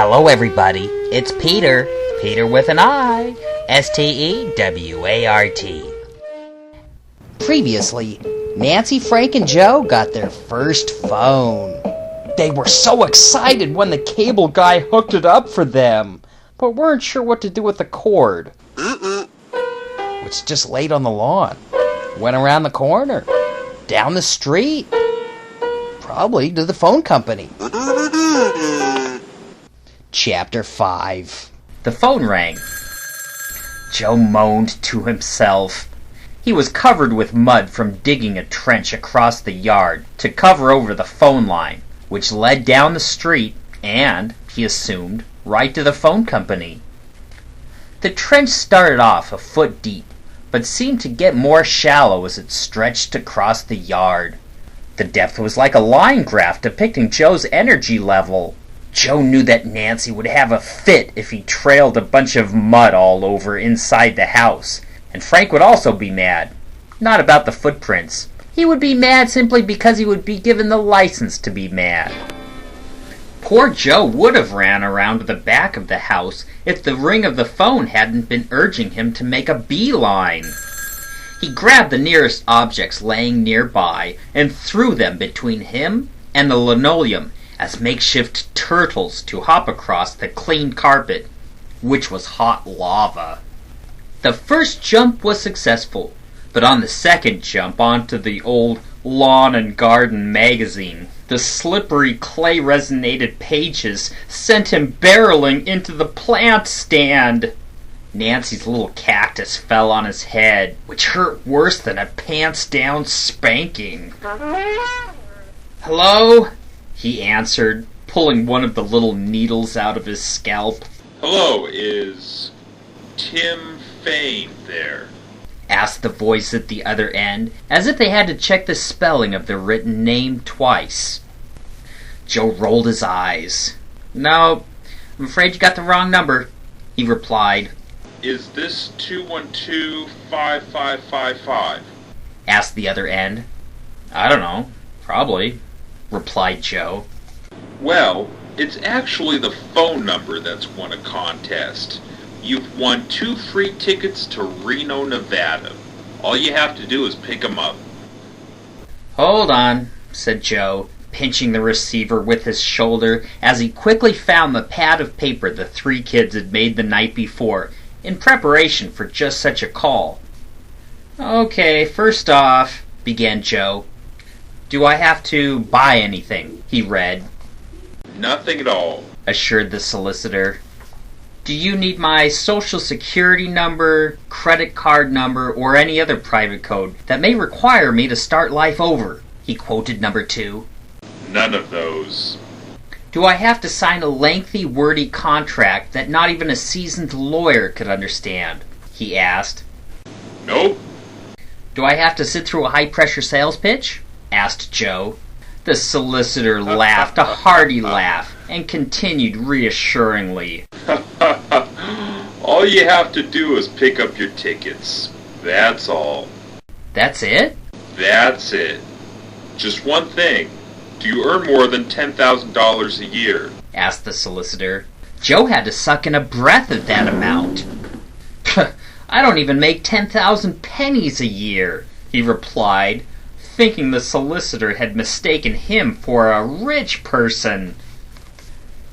Hello everybody, it's Peter with an I, Stewart. Previously, Nancy, Frank, and Joe got their first phone. They were so excited when the cable guy hooked it up for them, but weren't sure what to do with the cord, which just laid on the lawn. Went around the corner, down the street, probably to the phone company. Chapter 5. The phone rang. Joe moaned to himself. He was covered with mud from digging a trench across the yard to cover over the phone line, which led down the street and, he assumed, right to the phone company. The trench started off a foot deep, but seemed to get more shallow as it stretched across the yard. The depth was like a line graph depicting Joe's energy level. Joe knew that Nancy would have a fit if he trailed a bunch of mud all over inside the house, and Frank would also be mad. Not about the footprints. He would be mad simply because he would be given the license to be mad. Poor Joe would have ran around to the back of the house if the ring of the phone hadn't been urging him to make a beeline. He grabbed the nearest objects laying nearby and threw them between him and the linoleum as makeshift turtles to hop across the clean carpet, which was hot lava. The first jump was successful, but on the second jump onto the old Lawn and Garden magazine, the slippery clay-resonated pages sent him barreling into the plant stand. Nancy's little cactus fell on his head, which hurt worse than a pants-down spanking. "Hello?" he answered, pulling one of the little needles out of his scalp. "Hello, is Tim Fane there?" asked the voice at the other end, as if they had to check the spelling of the written name twice. Joe rolled his eyes. "No, I'm afraid you got the wrong number," he replied. "Is this 212-5555? asked the other end. "I don't know. Probably," replied Joe. "Well, it's actually the phone number that's won a contest. You've won 2 free tickets to Reno, Nevada. All you have to do is pick 'em up." "Hold on," said Joe, pinching the receiver with his shoulder as he quickly found the pad of paper the 3 kids had made the night before, in preparation for just such a call. "Okay, first off," began Joe. "Do I have to buy anything?" he read. "Nothing at all," assured the solicitor. "Do you need my social security number, credit card number, or any other private code that may require me to start life over?" he quoted number 2. "None of those." "Do I have to sign a lengthy, wordy contract that not even a seasoned lawyer could understand?" he asked. "Nope." "Do I have to sit through a high-pressure sales pitch?" asked Joe. The solicitor laughed a hearty laugh and continued reassuringly. "All you have to do is pick up your tickets. That's all." "That's it?" "That's it. Just one thing. Do you earn more than $10,000 a year?" asked the solicitor. Joe had to suck in a breath at that amount. "I don't even make 10,000 pennies a year," he replied, thinking the solicitor had mistaken him for a rich person.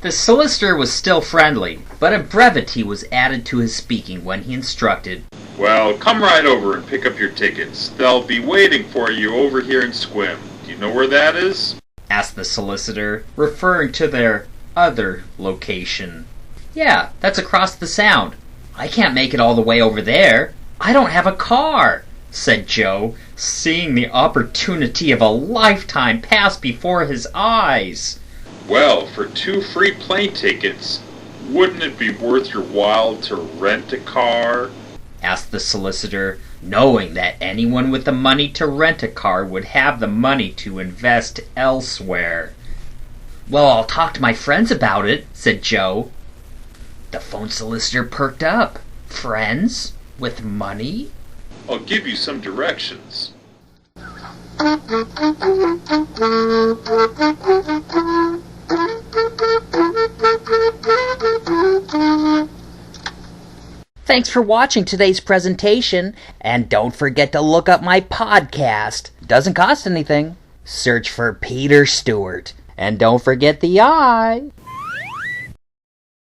The solicitor was still friendly, but a brevity was added to his speaking when he instructed, "Well, come right over and pick up your tickets. They'll be waiting for you over here in Squim. Do you know where that is?" asked the solicitor, referring to their other location. "Yeah, that's across the Sound. I can't make it all the way over there. I don't have a car," said Joe, seeing the opportunity of a lifetime pass before his eyes. "Well, for 2 free plane tickets, wouldn't it be worth your while to rent a car?" asked the solicitor, knowing that anyone with the money to rent a car would have the money to invest elsewhere. "Well, I'll talk to my friends about it," said Joe. The phone solicitor perked up. "Friends? With money?" "I'll give you some directions." Thanks for watching today's presentation, and don't forget to look up my podcast. Doesn't cost anything. Search for Peter Stewart. And don't forget the I.